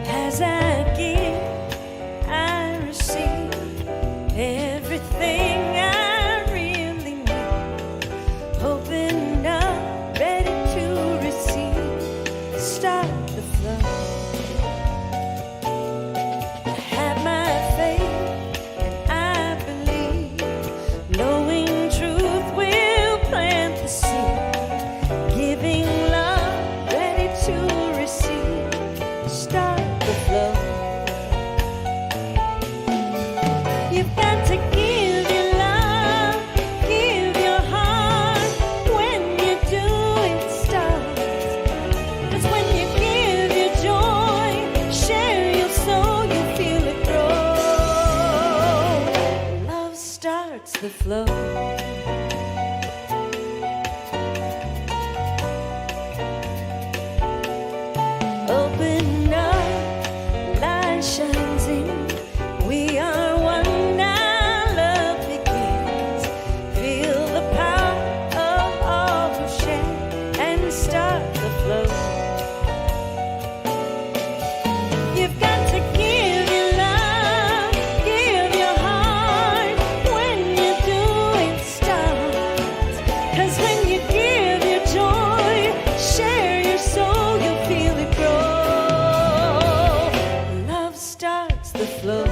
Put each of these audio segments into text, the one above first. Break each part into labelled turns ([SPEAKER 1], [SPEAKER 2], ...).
[SPEAKER 1] As I give, I receive everything I really need. Open up, ready to receive. Start the flow. I have my faith and I believe. Knowing truth will plant the seed. Giving love, ready to receive. Start the flow. You've got to give your love, give your heart. When you do, it starts. 'Cause when you give your joy, share your soul, you feel it grow. Love starts the flow. Open up, light shines in. We are one now, love begins. Feel the power of all who share and start the flow. You've got to give your love, give your heart. When you do, it starts. 'Cause when you give your joy, share your soul, you'll feel it grow. Love starts the flow.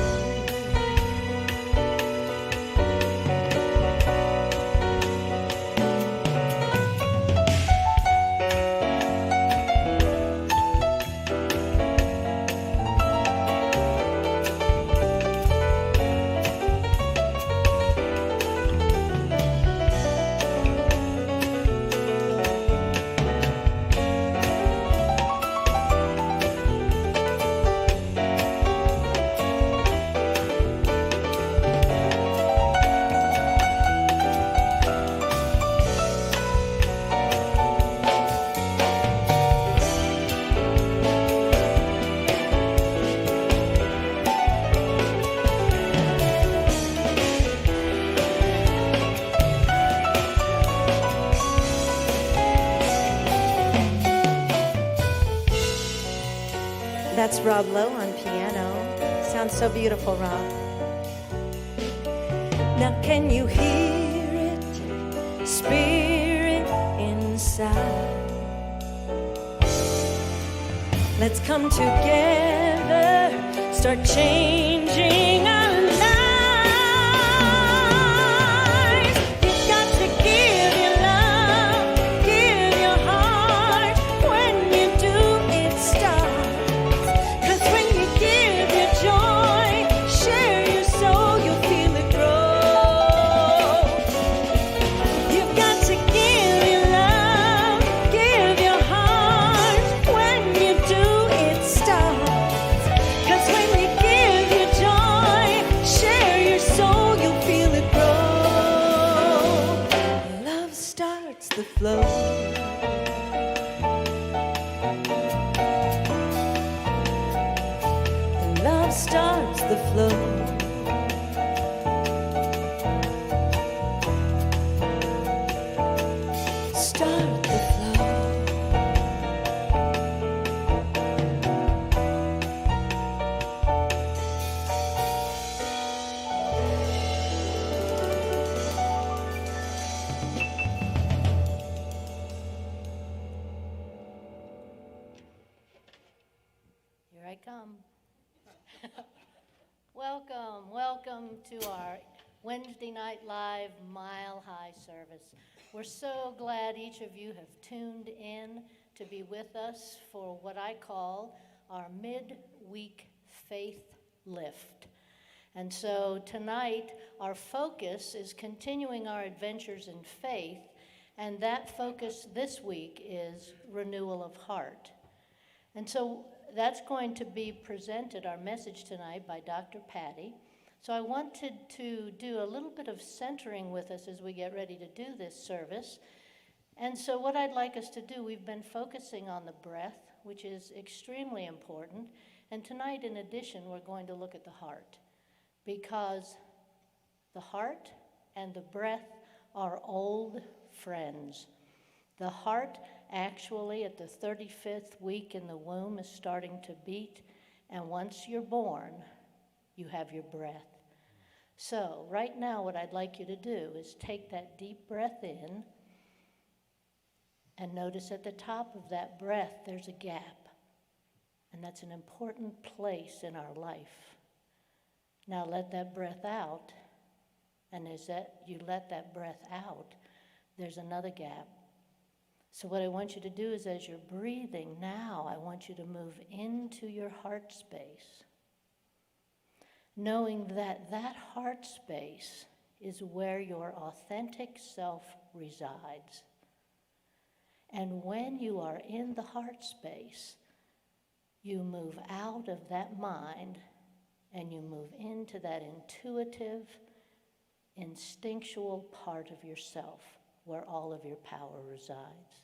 [SPEAKER 1] That's Rob Lowe on piano. Sounds so beautiful, Rob. Now can you hear it? Spirit inside. Let's come together, start changing our lives. You've got to give your love, give your heart. When you do, it starts. 'Cause when you give your joy, share your soul, you'll feel it grow. You've got to give your love, give your heart. When you do, it starts. 'Cause when you give your joy, share your soul, you'll feel it grow. Love starts the flow. Love starts the flow. Start the flow.
[SPEAKER 2] Here I come. Welcome to our Wednesday Night Live Mile High service. We're so glad each of you have tuned in to be with us for what I call our mid-week faith lift. And so tonight, our focus is continuing our adventures in faith, and that focus this week is renewal of heart. And so that's going to be presented, our message tonight, by Dr. Patty. So I wanted to do a little bit of centering with us as we get ready to do this service. And so what I'd like us to do, we've been focusing on the breath, which is extremely important. And tonight, in addition, we're going to look at the heart, because the heart and the breath are old friends. The heart actually at the 35th week in the womb is starting to beat, and once you're born, you have your breath. So right now what I'd like you to do is take that deep breath in, and notice at the top of that breath there's a gap, and that's an important place in our life. Now let that breath out, and as you let that breath out, there's another gap. So what I want you to do is as you're breathing now, I want you to move into your heart space, knowing that that heart space is where your authentic self resides. And when you are in the heart space, you move out of that mind and you move into that intuitive, instinctual part of yourself where all of your power resides.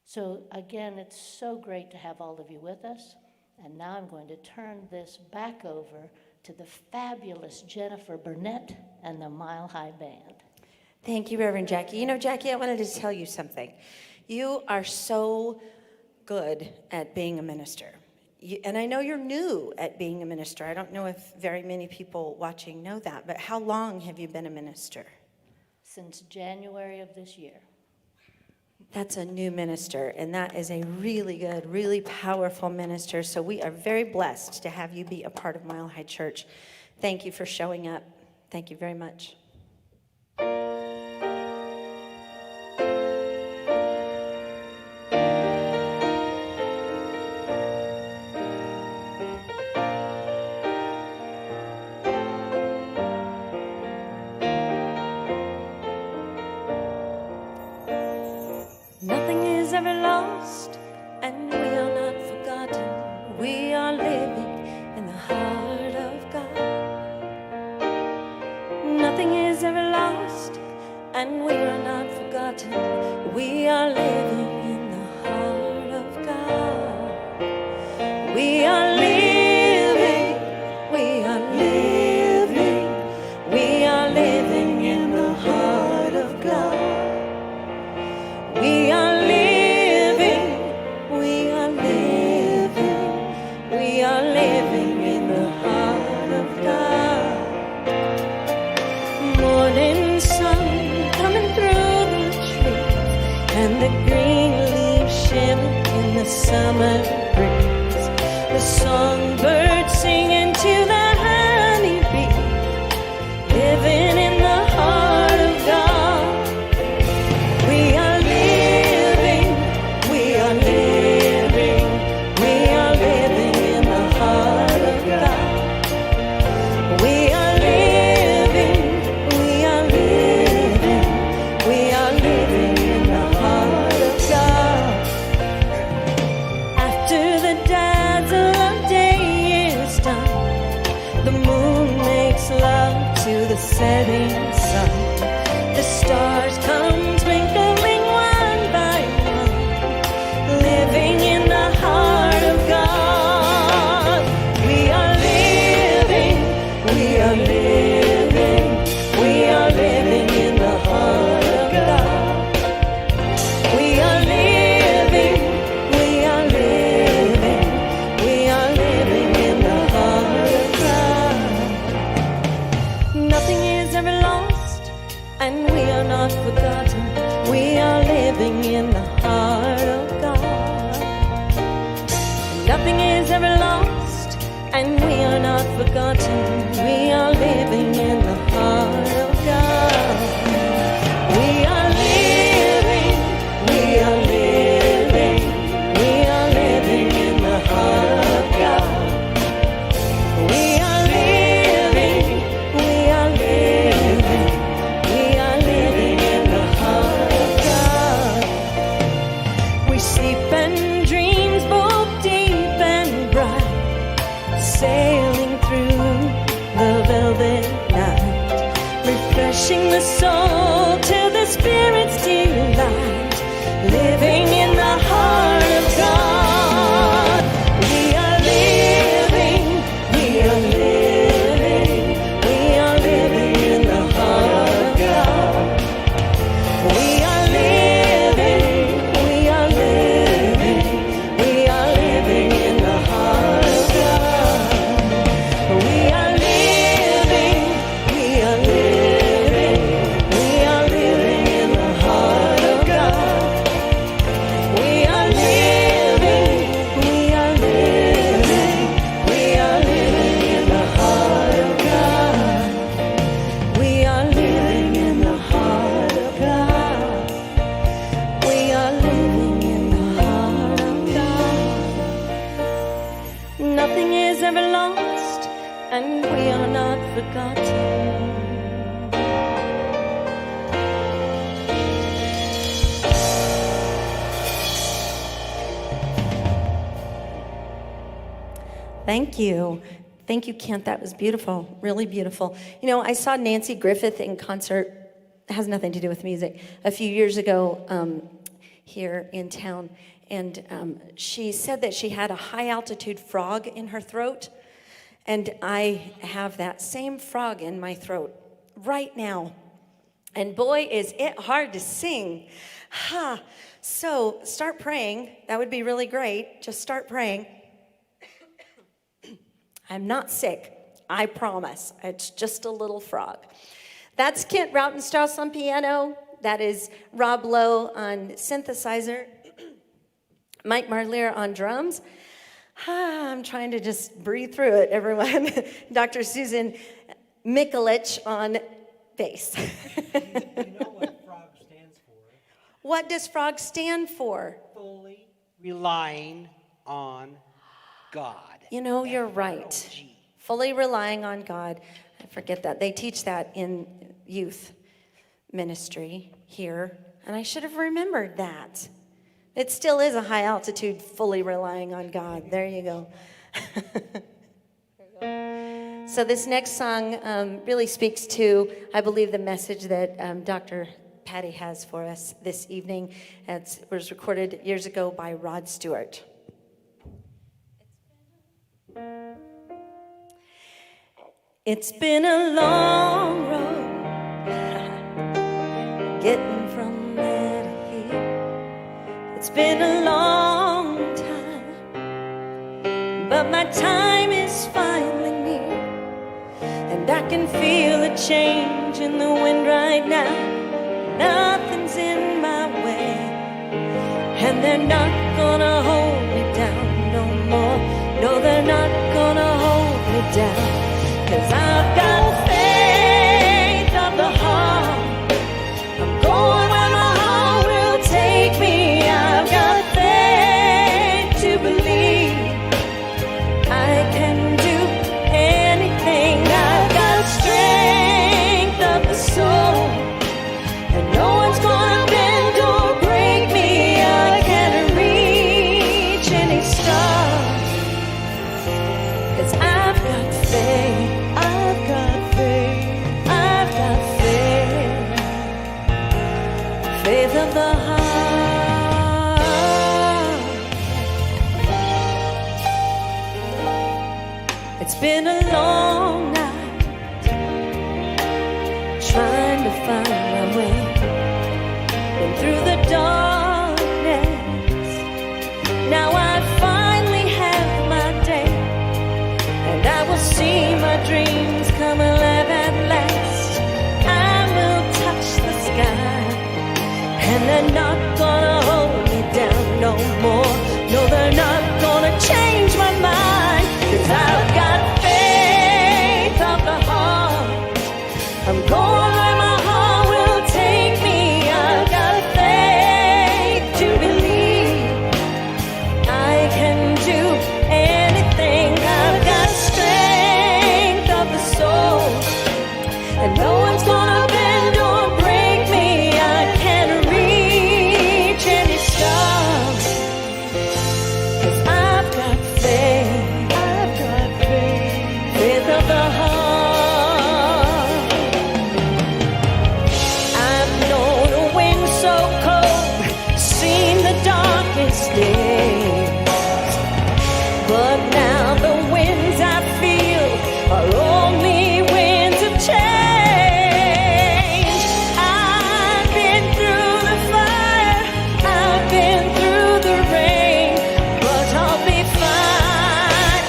[SPEAKER 2] So again, it's so great to have all of you with us. And now I'm going to turn this back over to the fabulous Jennifer Burnette and the Mile High Band.
[SPEAKER 3] Thank you, Reverend Jackie. You know, Jackie, I wanted to tell you something. You are so good at being a minister. And I know you're new at being a minister. I don't know if very many people watching know that, but how long have you been a minister?
[SPEAKER 2] Since January of this year.
[SPEAKER 3] That's a new minister, and that is a really good, really powerful minister. So we are very blessed to have you be a part of Mile High Church. Thank you for showing up. Thank you very much.
[SPEAKER 1] Nothing is ever lost, and we are not forgotten. We are living in the heart of God. Nothing is ever lost, and we are not forgotten. We are living in the heart of God. We are living, we are living, we are living in the heart of God. We are living, we are living, we are living in the heart of God. Morning sun coming through the trees, and the green leaves shimmer in the summer breeze. The songbird singing to the honeybee, living in the heart of God. We are living, we are living, we are living in the heart of God. We are living, we are living, we are living in the heart of God. After the dazzle of day is done, the moon makes love to the setting sun. The stars come twinkling one by one, living in the heart of God. We are living, we are living, we are living in the heart of God. We are living, we are living, we are living in the heart of God. Nothing is ever lost, and we are not forgotten. We are living in the heart of God. Nothing is ever lost, and we are not forgotten. We are living in the heart of God. We are living, we are living, we are living in the heart of God. We are living, we are living, we are living in the heart
[SPEAKER 3] Thank you. Thank you, Kent. That was beautiful, really beautiful. You know, I saw Nancy Griffith in concert. It has nothing to do with music. A few years ago here in town, and she said that she had a high-altitude frog in her throat, and I have that same frog in my throat right now. And boy, is it hard to sing. So start praying. That would be really great. Just start praying. I'm not sick. I promise. It's just a little frog. That's Kent Rautenstrauss on piano. That is Rob Lowe on synthesizer. Mike Marlier on drums. I'm trying to just breathe through it, everyone. Dr. Susan Mikulich on bass.
[SPEAKER 4] You know what FROG stands for?
[SPEAKER 3] What does FROG stand for?
[SPEAKER 4] Fully relying on God.
[SPEAKER 3] You know, you're right.
[SPEAKER 4] F-R-O-G.
[SPEAKER 3] Fully relying on God. I forget that. They teach that in youth ministry here, and I should have remembered that. It still is a high altitude, fully relying on God. There you go. So this next song really speaks to, I believe, the message that Dr. Patty has for us this evening. It was recorded years ago by Rod Stewart. It's been a long road getting from there to here. It's been a long time, but my time is finally near, and I can feel a change in the wind right now. Nothing's in my way, and they're not gonna hold me down no more. No, they're not gonna hold me down. 'Cause I've got faith of the heart. I'm going where my heart will take me. I've got faith to believe I can do anything. I've got strength of the soul, and no one's gonna bend or break me. I can reach any star, 'cause I've got faith. Faith of the heart. It's been a long night trying to find my way. Been through the darkness. Now I finally have my day, and I will see my dreams come alive at last. I will touch the sky, and they're not gonna hold me down no more. No, they're not gonna change my mind, 'cause I've got faith of the heart. I'm going where my heart will take me. I've got faith to believe I can do anything. I've got strength of the soul, and no one's gonna bend or break me. I can reach any star, 'cause I've got faith. I've got faith. Faith of the heart. I've known a wind so cold, seen the darkest days, but now the winds I feel are only winds of change. I've been through the fire, I've been through the rain, but I'll be fine.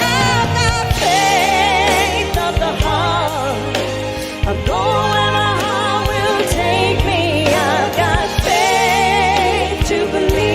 [SPEAKER 3] I've got faith of the heart. I'm going where my heart will take me. I've got faith to believe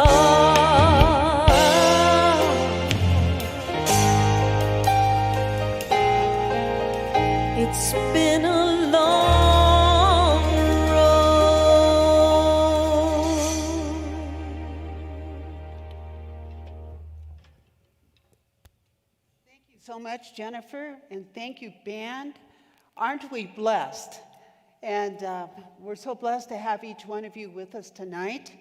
[SPEAKER 1] heart. It's been a long road.
[SPEAKER 5] Thank you so much, Jennifer, and thank you, band. Aren't we blessed? And we're so blessed to have each one of you with us tonight.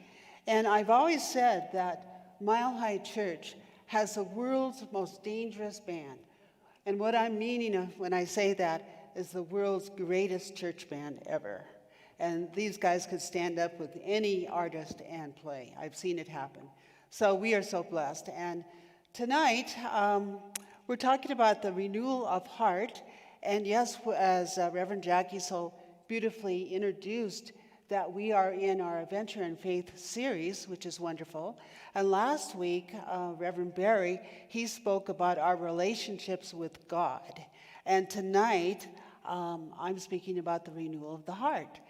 [SPEAKER 5] And I've always said that Mile High Church has the world's most dangerous band. And what I'm meaning when I say that is the world's greatest church band ever. And these guys could stand up with any artist and play. I've seen it happen. So we are so blessed. And tonight, we're talking about the renewal of heart. And yes, as Reverend Jackie so beautifully introduced, that we are in our Adventure in Faith series, which is wonderful. And last week, Reverend Barry, he spoke about our relationships with God. And tonight, I'm speaking about the renewal of the heart.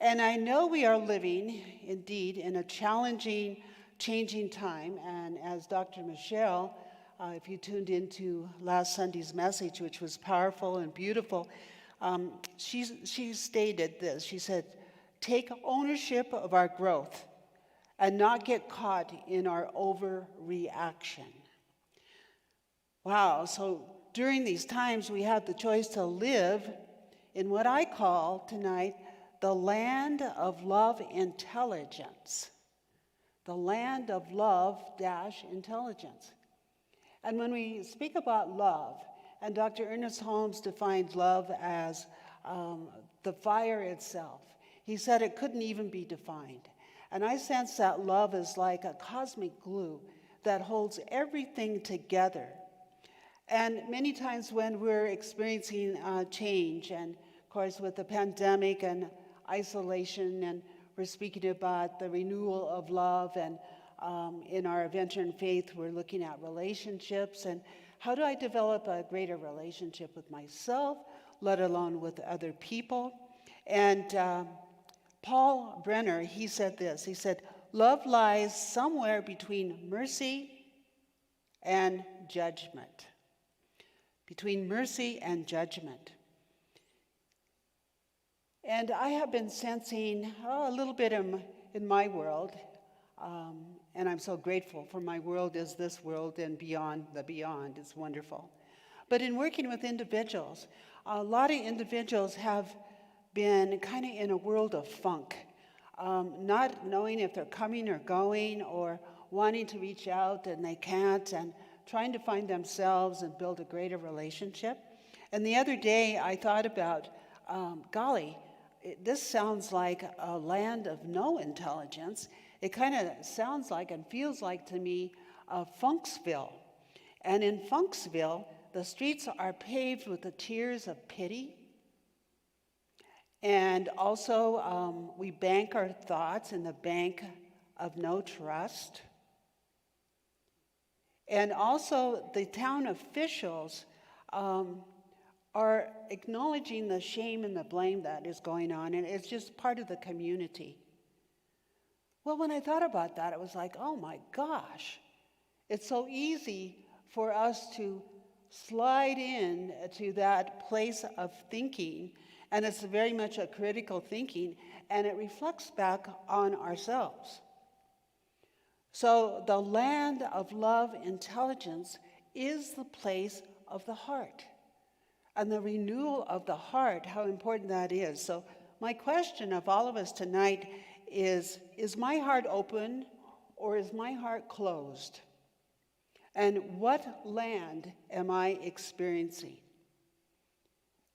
[SPEAKER 5] And I know we are living, indeed, in a challenging, changing time. And as Dr. Michelle, if you tuned into last Sunday's message, which was powerful and beautiful, she stated this. She said, take ownership of our growth and not get caught in our overreaction. Wow, so during these times, we have the choice to live in what I call tonight the land of love intelligence. The land of love-intelligence. And when we speak about love, and Dr. Ernest Holmes defined love as the fire itself. He said it couldn't even be defined. And I sense that love is like a cosmic glue that holds everything together. And many times when we're experiencing change, and of course with the pandemic and isolation, and we're speaking about the renewal of love, and in our Adventure in Faith, we're looking at relationships, and how do I develop a greater relationship with myself, let alone with other people? And Paul Brenner, he said this. He said, love lies somewhere between mercy and judgment. Between mercy and judgment. And I have been sensing a little bit in my world, and I'm so grateful for my world is this world and beyond the beyond. It's wonderful. But in working with individuals, a lot of individuals have been kind of in a world of funk, not knowing if they're coming or going, or wanting to reach out and they can't, and trying to find themselves and build a greater relationship. And the other day I thought about, golly, this sounds like a land of no intelligence. It kind of sounds like and feels like to me Funksville. And in Funksville, the streets are paved with the tears of pity. And also, we bank our thoughts in the bank of no trust. And also, the town officials are acknowledging the shame and the blame that is going on, and it's just part of the community. Well, when I thought about that, it was like, oh my gosh, it's so easy for us to slide in to that place of thinking, and it's very much a critical thinking, and it reflects back on ourselves. So the land of love intelligence is the place of the heart. And the renewal of the heart, how important that is. So my question of all of us tonight is my heart open or is my heart closed? And what land am I experiencing?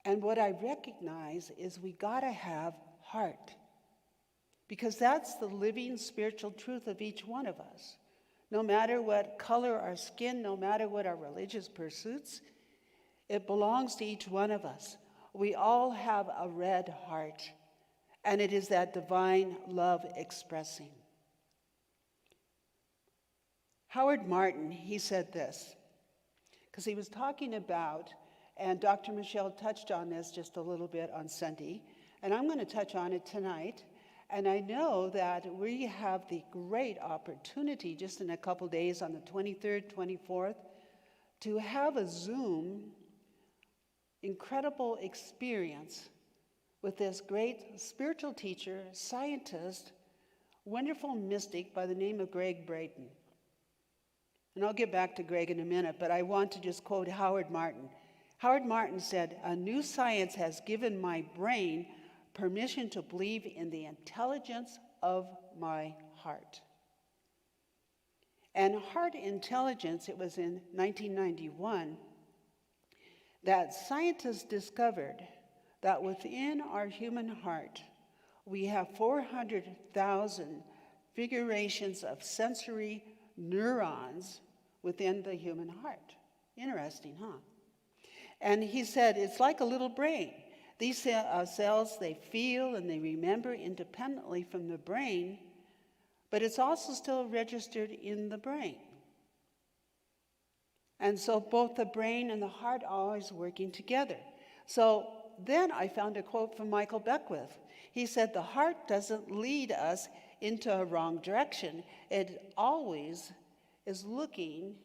[SPEAKER 5] And what I recognize is we gotta have heart. Because that's the living spiritual truth of each one of us. No matter what color our skin, no matter what our religious pursuits, it belongs to each one of us. We all have a red heart, and it is that divine love expressing. Howard Martin, he said this, because he was talking about, and Dr. Michelle touched on this just a little bit on Sunday, and I'm going to touch on it tonight. And I know that we have the great opportunity just in a couple days on the 23rd, 24th, to have a Zoom incredible experience with this great spiritual teacher, scientist, wonderful mystic by the name of Greg Braden. And I'll get back to Greg in a minute, but I want to just quote Howard Martin. Howard Martin said, "A new science has given my brain permission to believe in the intelligence of my heart." And heart intelligence, it was in 1991 that scientists discovered that within our human heart, we have 400,000 figurations of sensory neurons within the human heart. Interesting, huh? And he said, it's like a little brain. These cells, they feel and they remember independently from the brain, but it's also still registered in the brain. And so both the brain and the heart are always working together. So then I found a quote from Michael Beckwith. He said, "The heart doesn't lead us into a wrong direction. It always is looking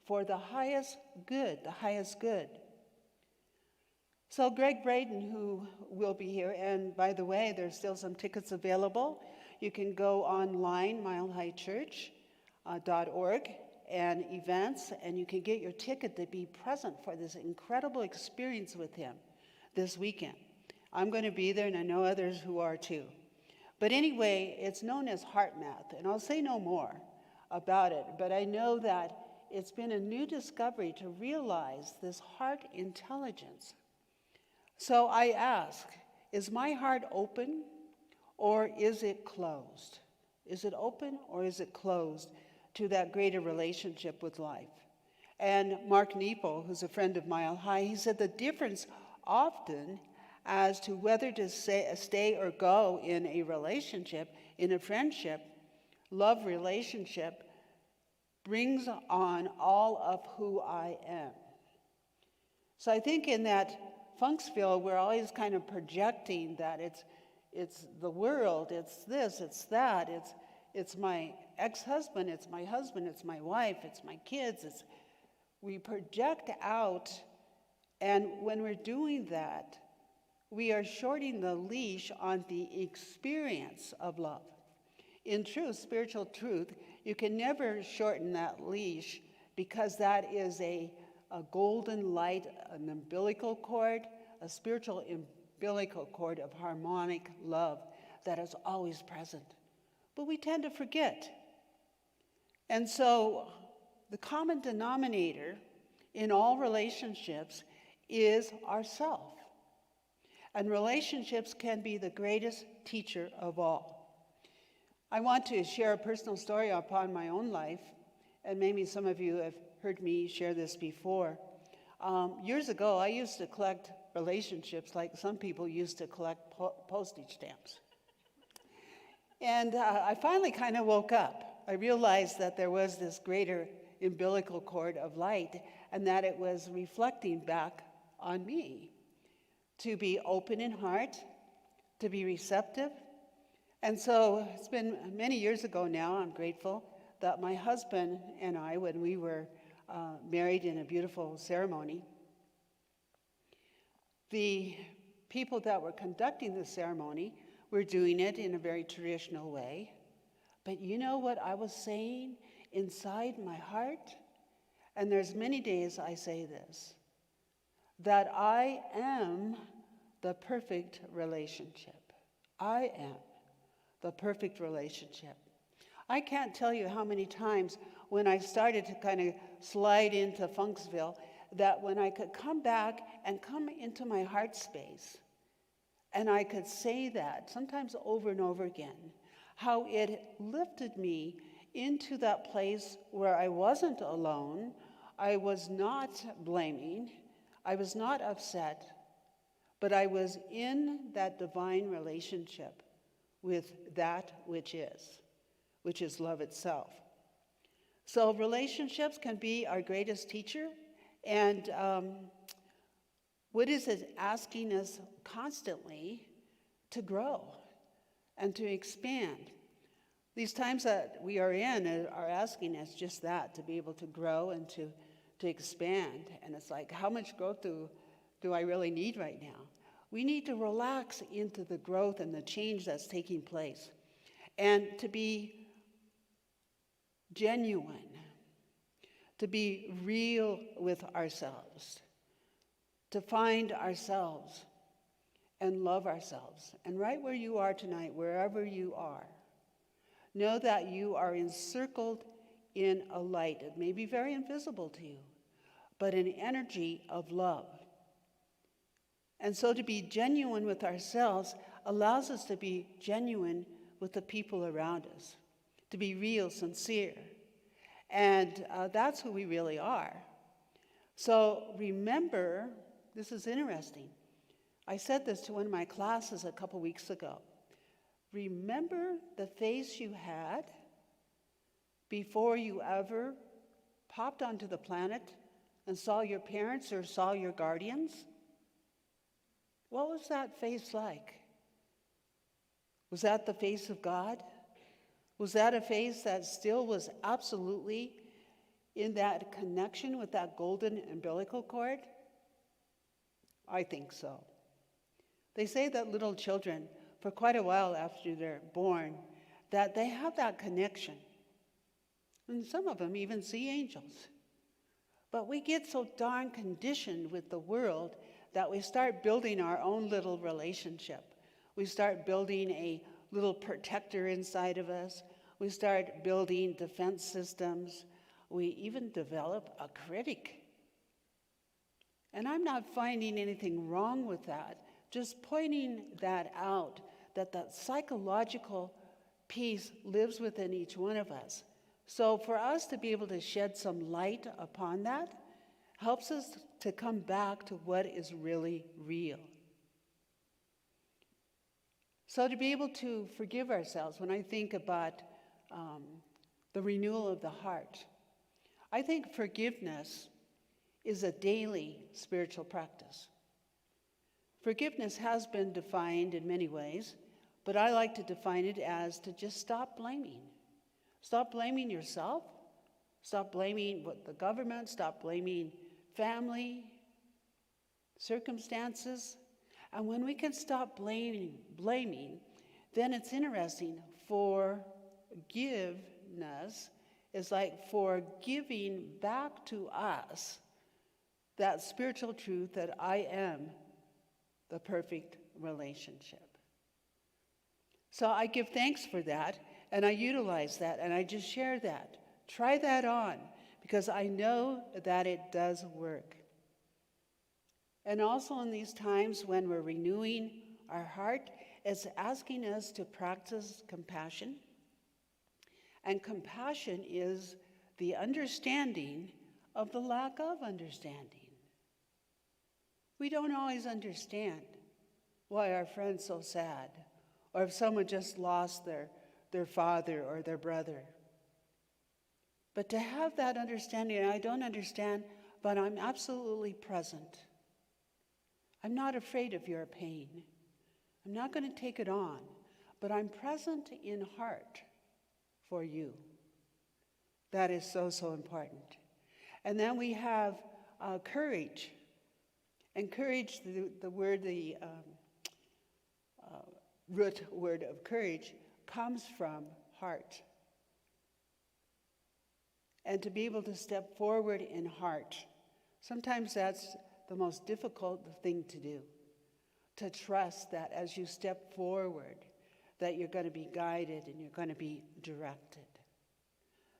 [SPEAKER 5] for the highest good, the highest good." So Greg Braden, who will be here, and by the way, there's still some tickets available. You can go online, milehighchurch.org, and events, and you can get your ticket to be present for this incredible experience with him this weekend. I'm going to be there, and I know others who are too. But anyway, it's known as heart math, and I'll say no more about it, but I know that it's been a new discovery to realize this heart intelligence. So I ask, is my heart open or is it closed? Is it open or is it closed to that greater relationship with life? And Mark Neeple, who's a friend of Mile High, he said the difference often as to whether to stay or go in a relationship, in a friendship, love relationship, brings on all of who I am. So I think in that Funksville, we're always kind of projecting that it's the world, it's this, it's that, it's my ex-husband, it's my husband, it's my wife, it's my kids. We project out, and when we're doing that, we are shorting the leash on the experience of love. In truth, spiritual truth, you can never shorten that leash because that is a golden light, an umbilical cord, a spiritual umbilical cord of harmonic love that is always present. But we tend to forget. And so the common denominator in all relationships is ourself. And relationships can be the greatest teacher of all. I want to share a personal story upon my own life, and maybe some of you have heard me share this before. Years ago, I used to collect relationships like some people used to collect postage stamps. And I finally kind of woke up. I realized that there was this greater umbilical cord of light and that it was reflecting back on me to be open in heart, to be receptive. And so it's been many years ago now, I'm grateful, that my husband and I, when we were married in a beautiful ceremony, the people that were conducting the ceremony were doing it in a very traditional way. But you know what I was saying inside my heart? And there's many days I say this, that I am the perfect relationship. I am the perfect relationship. I can't tell you how many times when I started to kind of slide into Funksville, that when I could come back and come into my heart space, and I could say that, sometimes over and over again, how it lifted me into that place where I wasn't alone, I was not blaming, I was not upset, but I was in that divine relationship with that which is love itself. So relationships can be our greatest teacher, and what is it asking us constantly to grow, and to expand. These times that we are in are asking us just that, to be able to grow and to expand. And it's like, how much growth do I really need right now? We need to relax into the growth and the change that's taking place, and to be genuine, to be real with ourselves, to find ourselves and love ourselves. And right where you are tonight, wherever you are, know that you are encircled in a light. It may be very invisible to you, but an energy of love. And so to be genuine with ourselves allows us to be genuine with the people around us, to be real, sincere. And that's who we really are. So remember, this is interesting. I said this to one of my classes a couple weeks ago. Remember the face you had before you ever popped onto the planet and saw your parents or saw your guardians? What was that face like? Was that the face of God? Was that a face that still was absolutely in that connection with that golden umbilical cord? I think so. They say that little children, for quite a while after they're born, that they have that connection. And some of them even see angels. But we get so darn conditioned with the world that we start building our own little relationship. We start building a little protector inside of us. We start building defense systems. We even develop a critic. And I'm not finding anything wrong with that, just pointing that out, that that psychological piece lives within each one of us. So for us to be able to shed some light upon that helps us to come back to what is really real. So to be able to forgive ourselves, when I think about the renewal of the heart, I think forgiveness is a daily spiritual practice. Forgiveness has been defined in many ways, but I like to define it as to just stop blaming. Stop blaming yourself. Stop blaming the government. Stop blaming family, circumstances. And when we can stop blaming, then it's interesting. Forgiveness is like forgiving back to us that spiritual truth that I am the perfect relationship. So I give thanks for that, and I utilize that, and I just share that. Try that on, because I know that it does work. And also in these times when we're renewing our heart, it's asking us to practice compassion. And compassion is the understanding of the lack of understanding. We don't always understand why our friend's so sad, or if someone just lost their father or their brother. But to have that understanding, I don't understand, but I'm absolutely present. I'm not afraid of your pain. I'm not going to take it on, but I'm present in heart for you. That is so, so important. And then we have courage. And courage, the root word of courage, comes from heart. And to be able to step forward in heart, sometimes that's the most difficult thing to do. To trust that as you step forward, that you're going to be guided and you're going to be directed.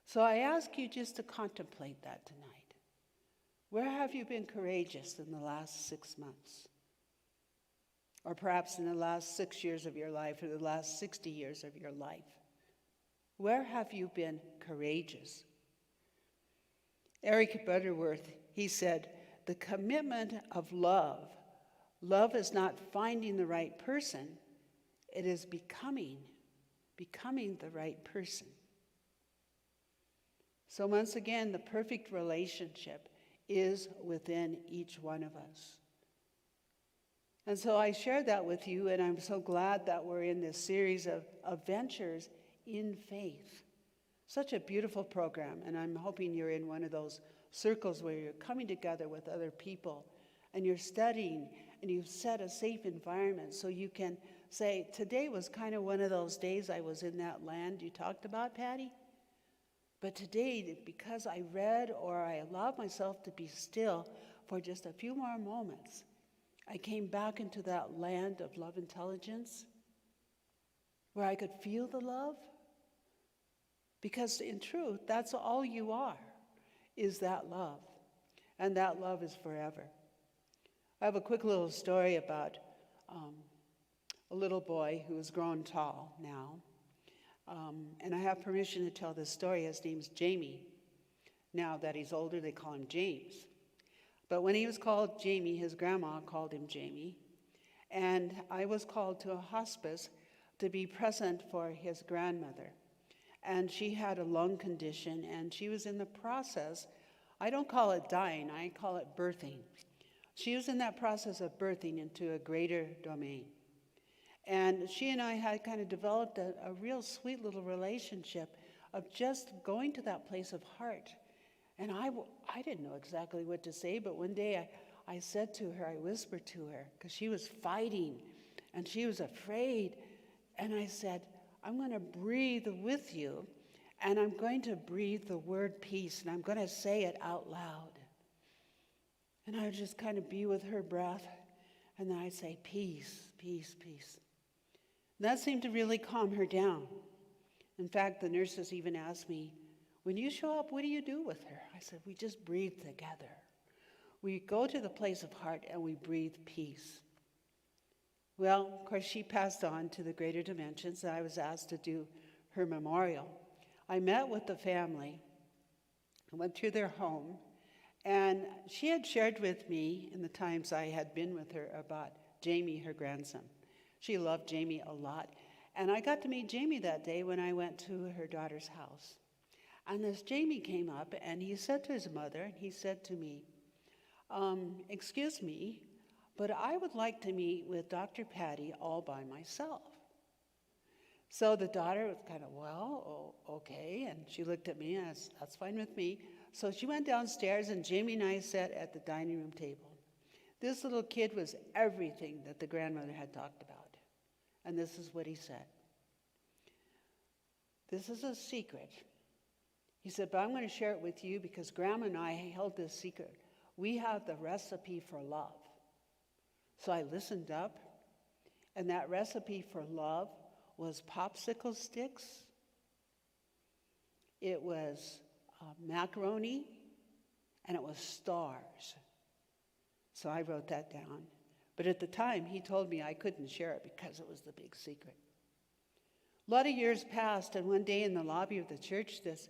[SPEAKER 5] So I ask you just to contemplate that tonight. Where have you been courageous in the last 6 months? Or perhaps in the last 6 years of your life, or the last 60 years of your life? Where have you been courageous? Eric Butterworth, he said, the commitment of love is not finding the right person, it is becoming the right person. So once again, the perfect relationship is within each one of us. And so I shared that with you, and I'm so glad that we're in this series of ventures in faith. Such a beautiful program, and I'm hoping you're in one of those circles where you're coming together with other people, and you're studying, and you've set a safe environment so you can say, today was kind of one of those days I was in that land you talked about, Patty. But today, because I read or I allowed myself to be still for just a few more moments, I came back into that land of love intelligence where I could feel the love. Because in truth, that's all you are, is that love. And that love is forever. I have a quick little story about a little boy who has grown tall now. And I have permission to tell this story. His name's Jamie. Now that he's older, they call him James. But when he was called Jamie, his grandma called him Jamie. And I was called to a hospice to be present for his grandmother. And she had a lung condition, and she was in the process, I don't call it dying, I call it birthing. She was in that process of birthing into a greater domain. And she and I had kind of developed a real sweet little relationship of just going to that place of heart. And I didn't know exactly what to say, but one day I said to her, I whispered to her, because she was fighting, and she was afraid. And I said, I'm going to breathe with you, and I'm going to breathe the word peace, and I'm going to say it out loud. And I would just kind of be with her breath, and then I'd say, peace, peace, peace. And that seemed to really calm her down. In fact, the nurses even asked me, when you show up, what do you do with her? I said, we just breathe together. We go to the place of heart, and we breathe peace. Well, of course, she passed on to the greater dimensions, and I was asked to do her memorial. I met with the family, I went through their home, and she had shared with me in the times I had been with her about Jamie, her grandson. She loved Jamie a lot. And I got to meet Jamie that day when I went to her daughter's house. And this Jamie came up, and he said to his mother, and he said to me, excuse me, but I would like to meet with Dr. Patty all by myself. So the daughter was kind of, well, okay. And she looked at me, and that's fine with me. So she went downstairs, and Jamie and I sat at the dining room table. This little kid was everything that the grandmother had talked about. And this is what he said. This is a secret. He said, but I'm going to share it with you because Grandma and I held this secret. We have the recipe for love. So I listened up, and that recipe for love was popsicle sticks. It was macaroni, and it was stars. So I wrote that down. But at the time, he told me I couldn't share it because it was the big secret. A lot of years passed, and one day in the lobby of the church, this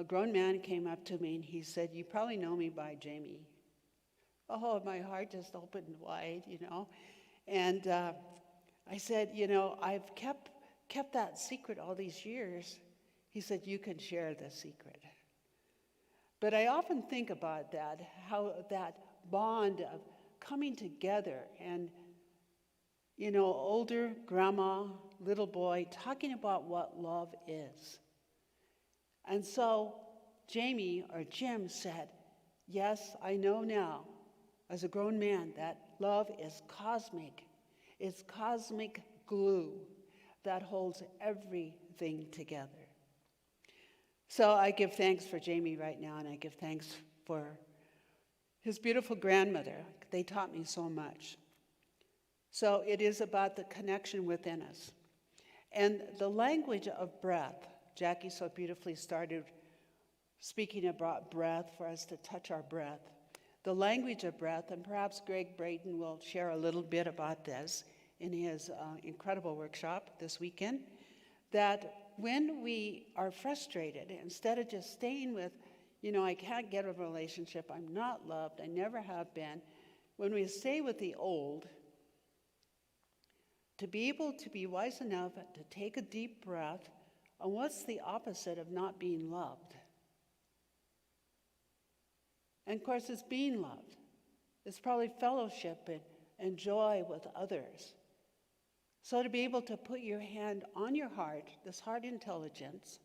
[SPEAKER 5] grown man came up to me, and he said, you probably know me by Jamie. Oh, my heart just opened wide, And I said, I've kept that secret all these years. He said, you can share the secret. But I often think about that, how that bond of coming together and, older grandma, little boy, talking about what love is. And so Jamie or Jim said, yes, I know now, as a grown man, that love is cosmic. It's cosmic glue that holds everything together. So I give thanks for Jamie right now, and I give thanks for his beautiful grandmother. They taught me so much. So it is about the connection within us. And the language of breath, Jackie so beautifully started speaking about breath for us to touch our breath. The language of breath, and perhaps Greg Brayton will share a little bit about this in his incredible workshop this weekend, that when we are frustrated, instead of just staying with, I can't get a relationship, I'm not loved, I never have been, when we stay with the old, to be able to be wise enough to take a deep breath, and what's the opposite of not being loved? And of course, it's being loved. It's probably fellowship and joy with others. So to be able to put your hand on your heart, this heart intelligence,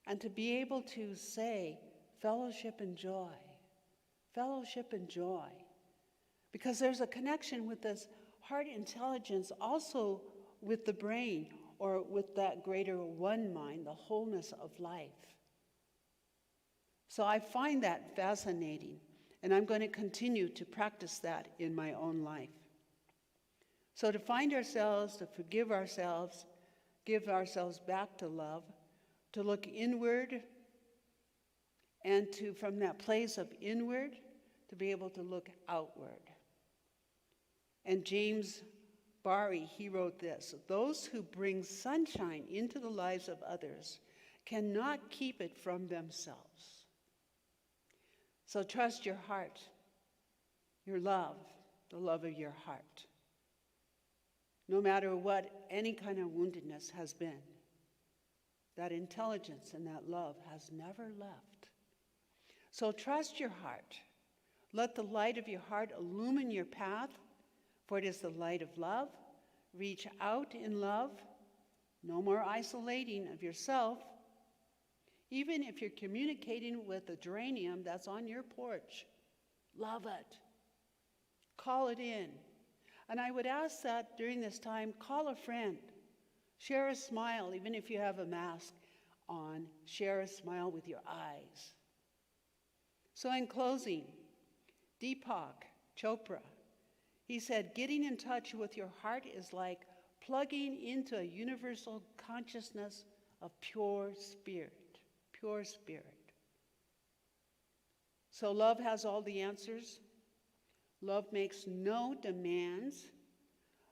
[SPEAKER 5] and to be able to say fellowship and joy, fellowship and joy, because there's a connection with this heart intelligence also with the brain, or with that greater one mind, the wholeness of life. So I find that fascinating, and I'm going to continue to practice that in my own life. So to find ourselves, to forgive ourselves, give ourselves back to love, to look inward, and to, from that place of inward, to be able to look outward. And James Barry, he wrote this: "Those who bring sunshine into the lives of others cannot keep it from themselves." So trust your heart, your love, the love of your heart. No matter what any kind of woundedness has been, that intelligence and that love has never left. So trust your heart. Let the light of your heart illumine your path, for it is the light of love. Reach out in love. No more isolating of yourself. Even if you're communicating with a geranium that's on your porch, love it. Call it in. And I would ask that during this time, call a friend. Share a smile, even if you have a mask on. Share a smile with your eyes. So in closing, Deepak Chopra, he said, getting in touch with your heart is like plugging into a universal consciousness of pure spirit, pure spirit. So love has all the answers. Love makes no demands.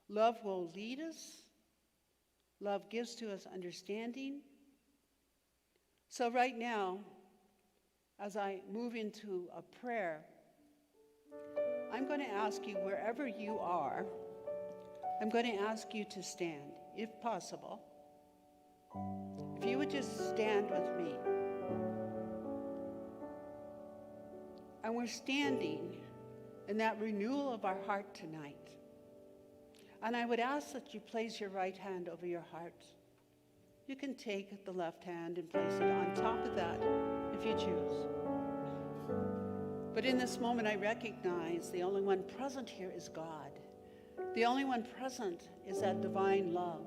[SPEAKER 5] Love will lead us. Love gives to us understanding. So right now, as I move into a prayer, I'm going to ask you, wherever you are, I'm going to ask you to stand, if possible. If you would just stand with me. And we're standing in that renewal of our heart tonight. And I would ask that you place your right hand over your heart. You can take the left hand and place it on top of that if you choose. But in this moment, I recognize the only one present here is God. The only one present is that divine love.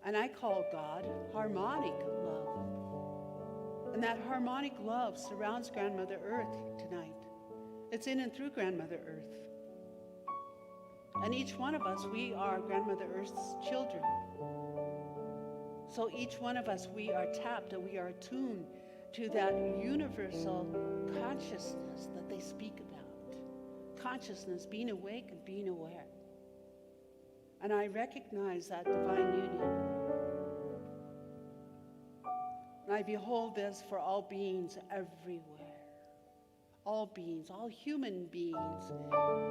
[SPEAKER 5] And I call God harmonic love. And that harmonic love surrounds Grandmother Earth tonight. It's in and through Grandmother Earth. And each one of us, we are Grandmother Earth's children. So each one of us, we are tapped and we are attuned to that universal consciousness that they speak about. Consciousness, being awake and being aware. And I recognize that divine union. And I behold this for all beings everywhere. All beings, all human beings.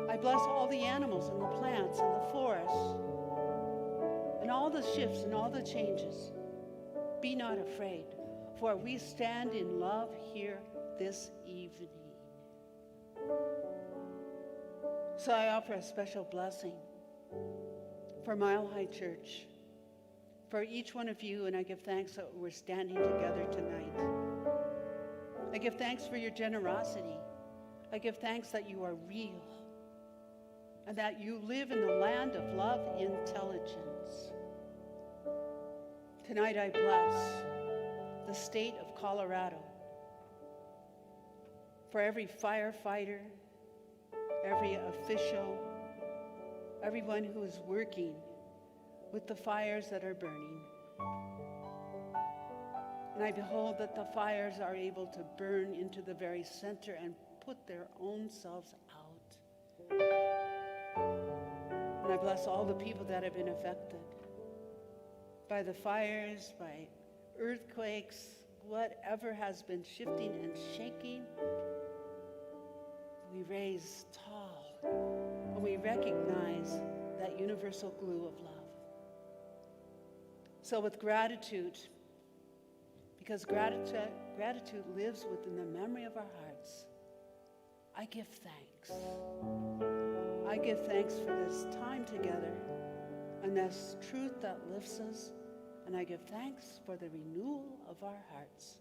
[SPEAKER 5] I bless all the animals and the plants and the forests and all the shifts and all the changes. Be not afraid, for we stand in love here this evening. So I offer a special blessing for Mile High Church, for each one of you, and I give thanks that we're standing together tonight. I give thanks for your generosity. I give thanks that you are real and that you live in the land of love intelligence. Tonight I bless the state of Colorado for every firefighter, every official, everyone who is working with the fires that are burning. And I behold that the fires are able to burn into the very center and put their own selves out. And I bless all the people that have been affected by the fires, by earthquakes, whatever has been shifting and shaking. We raise tall and we recognize that universal glue of love. So with gratitude, because gratitude lives within the memory of our hearts, I give thanks. I give thanks for this time together and this truth that lifts us. And I give thanks for the renewal of our hearts.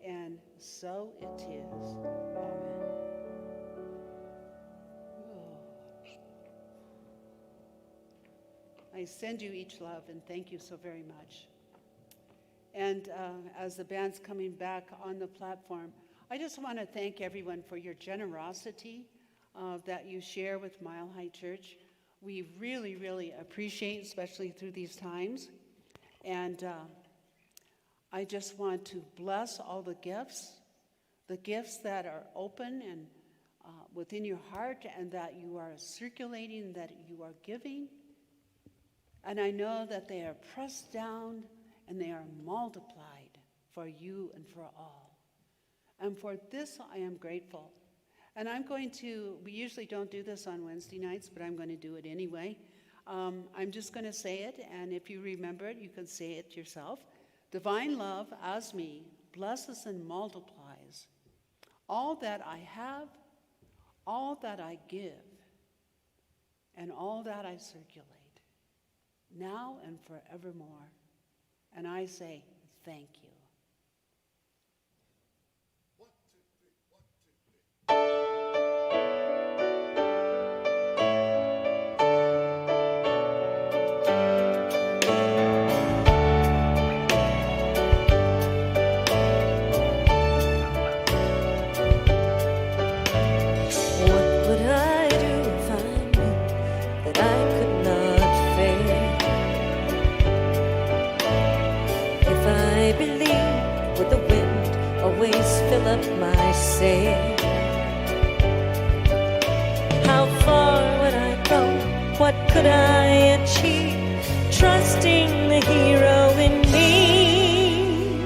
[SPEAKER 5] And so it is. Amen. I send you each love and thank you so very much. And as the band's coming back on the platform, I just want to thank everyone for your generosity that you share with Mile High Church. We really, really appreciate, especially through these times. And I just want to bless all the gifts that are open and within your heart and that you are circulating, that you are giving. And I know that they are pressed down and they are multiplied for you and for all. And for this, I am grateful. And we usually don't do this on Wednesday nights, but I'm going to do it anyway. I'm just going to say it, and if you remember it, you can say it yourself. Divine love, as me, blesses and multiplies all that I have, all that I give, and all that I circulate, now and forevermore. And I say, thank you.
[SPEAKER 1] Up my sail. How far would I go? What could I achieve? Trusting the hero in me.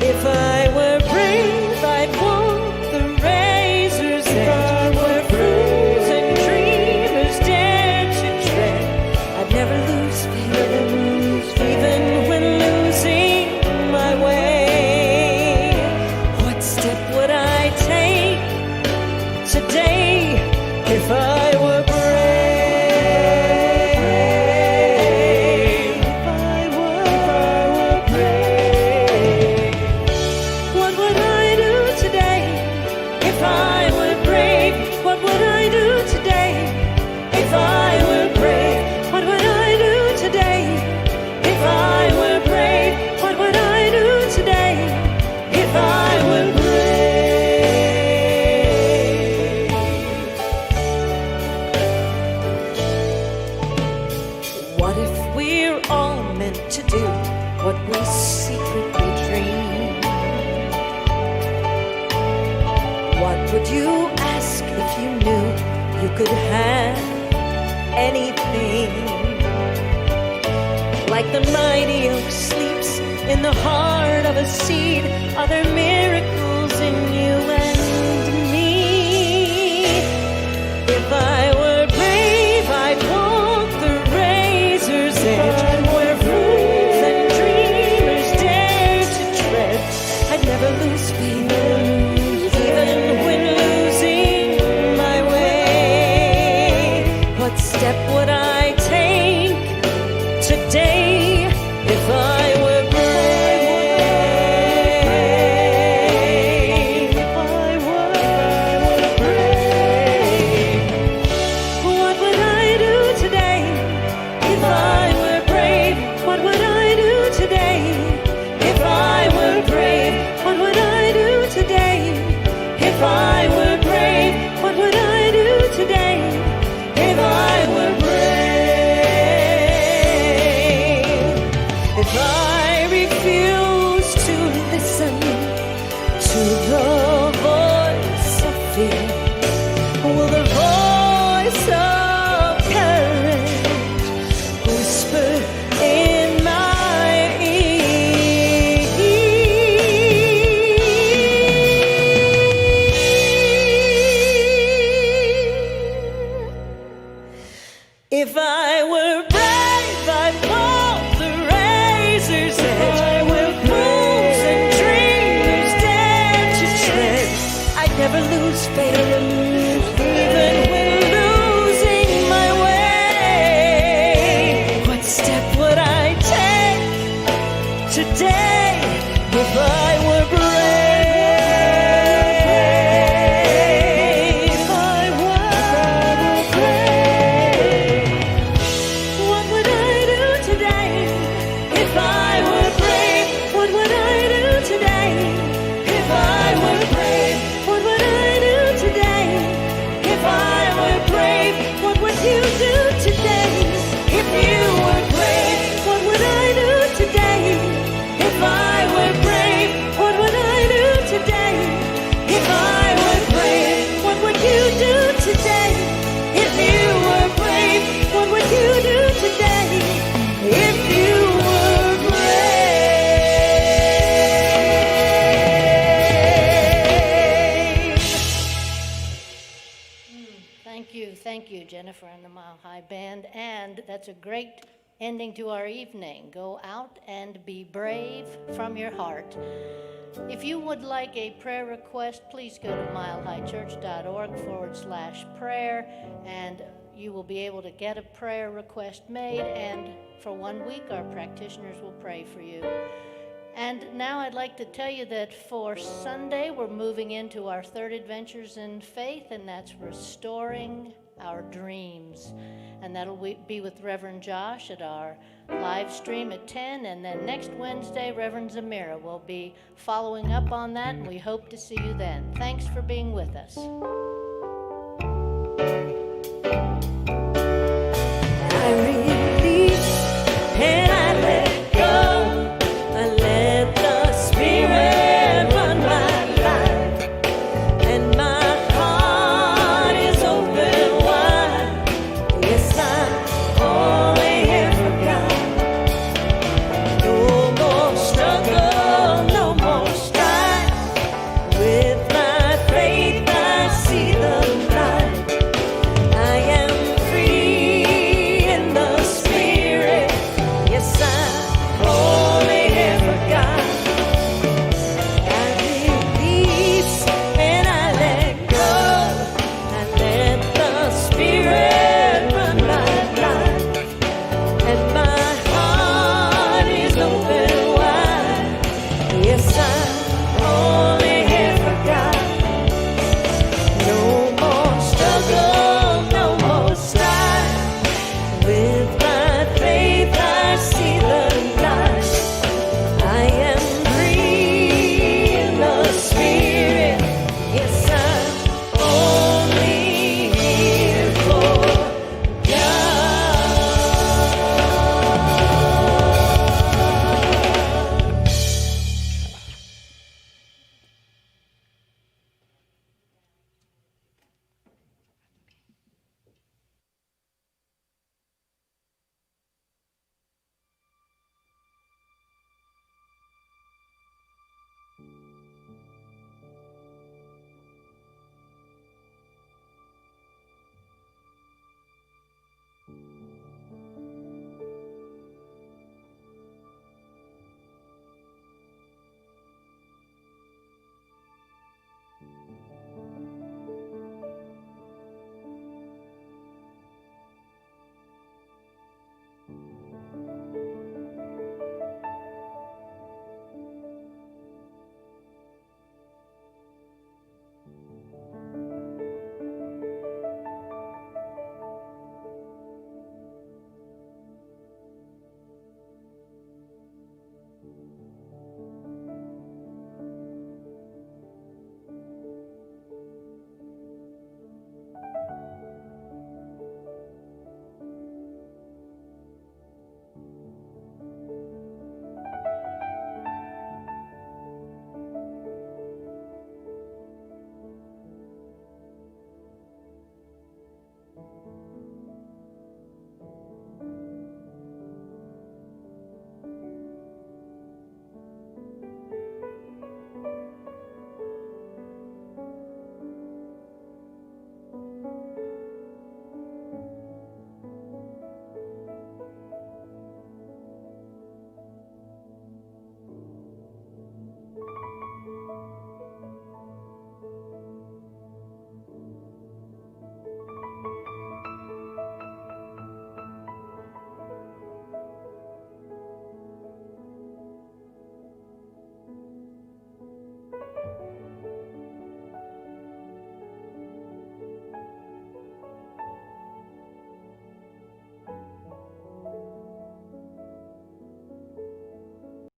[SPEAKER 1] If I were brave, I'd walk the razor's edge. Where fools and dreamers dare to tread, I'd never lose faith, even when losing my way. Today, if I were brave, if I were brave, what would I do today? If I were brave, what would I do today? If I were brave, what would I do today? If I were brave, what would I do today? If I were brave. To do what we secretly dream. What would you ask if you knew you could have anything? Like the mighty oak sleeps in the heart of a seed, are there miracles in you and me? If I were brave, I'd walk the razor's edge. Never lose faith, even when losing my way. What step would I take today if I were brave? If I were brave, what would I do today? If I were brave, what would I do today? If I were brave, what would I do today? If I were brave, what would I do today? If I were brave, if I refuse to listen to the voice of fear, will the voice of courage whisper in my ear? If I were brave, I'd walk the razor's edge. Where fools and dreamers dare to tread, I'd never lose faith. brave, what would you do today? If you were brave, what would I do today? If I were brave, what would I do today? If I were brave, what would you do today? If you were brave, what would you do today? If you were brave.
[SPEAKER 2] Thank you, Jennifer and the Mile High Band. And that's a great ending to our evening. Go out and be brave from your heart. If you would like a prayer request, please go to milehighchurch.org/prayer, and you will be able to get a prayer request made, and for 1 week, our practitioners will pray for you. And now I'd like to tell you that for Sunday, we're moving into our third Adventures in Faith, and that's restoring our dreams. And that'll be with Reverend Josh at our live stream at 10. And then next Wednesday, Reverend Zamira will be following up on that, and we hope to see you then. Thanks for being with us.
[SPEAKER 1] I release and I let go. I let the Spirit run my life, and my heart is open wide. Yes, I'm only here for God. No more struggle, no more strife. With my faith, I see the light. I am free in the Spirit. Yes, I'm only here for God. I release and I let go. I let the Spirit